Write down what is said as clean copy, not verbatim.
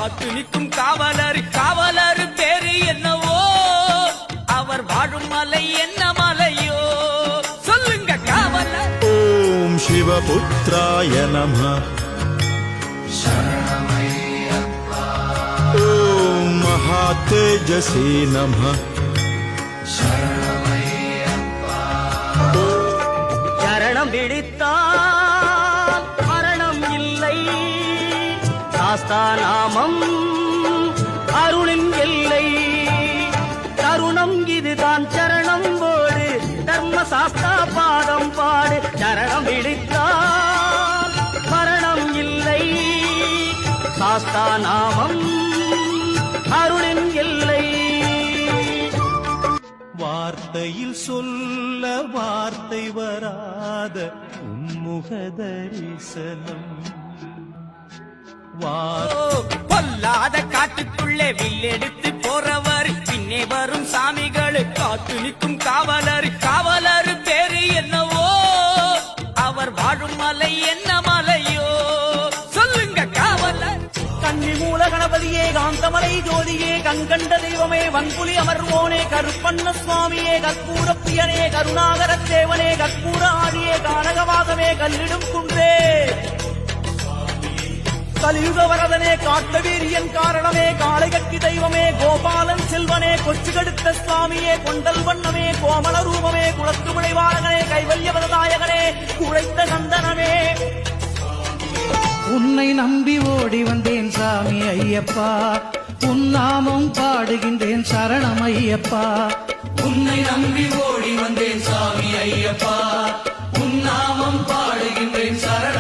காத்து நிற்கும் காவலர் காவலர் பேரு என்னவோ அவர் வாழும் மலை என்ன மலையோ சொல்லுங்க காவலர். ஓம் சிவபுத்ராய நம. ஓம் மகாதேஜசே நம. சரணம் பிடித்தால் மரணம் இல்லை, சாஸ்தா நாமம் அருளின் எல்லை. தருணம் இதுதான் சரணம் போடு, தர்ம சாஸ்தா பாதம் பாடு. சரணம் பிடித்தால் மரணம் இல்லை, சாஸ்தா நாமம் அருளின் எல்லை. வார்த்தையில் சொல்ல வார்த்தை வராத உன்முக தரிசனம். பொல்லாத காட்டுக்குள்ளே வில்லெடுத்து போறவர் பின்னே வரும் சாமிகள் காத்து நிற்கும் காவலர் காவலர் பேரு என்னவோ அவர் வாழும் மலை என்ன மலையோ சொல்லுங்க காவலர். கன்னி மூல கணபதியே, காந்தமலை ஜோதியே, கண்கண்ட தெய்வமே, வன்புலி அமர்வோனே, கருப்பண்ண சுவாமியே, கற்பூர பிரியனே, கருணாகர தேவனே, கற்பூர ஆதியே, கானகவாசமே, கல்லிடும் குன்றே, கலியுக வரதனே, காட்ட வீரியன் காரணமே, காளை கட்டி தெய்வமே, கோபாலன் செல்வனே, கொச்சு கடுத்த சுவாமியே, கொண்டல் வண்ணமே, கோமல ரூபமே, குளத்து முனைவாளகனே, கைவல்ய வரதாயகனே, குழைத்த சந்தனமே. உன்னை நம்பி ஓடி வந்தேன் சாமி ஐயப்பா, உன் நாமம் பாடுகின்றேன் சரணம் ஐயப்பா. உன்னை நம்பி ஓடி வந்தேன் சாமி ஐயப்பா, உன் நாமம் பாடுகின்றேன் சரணம்.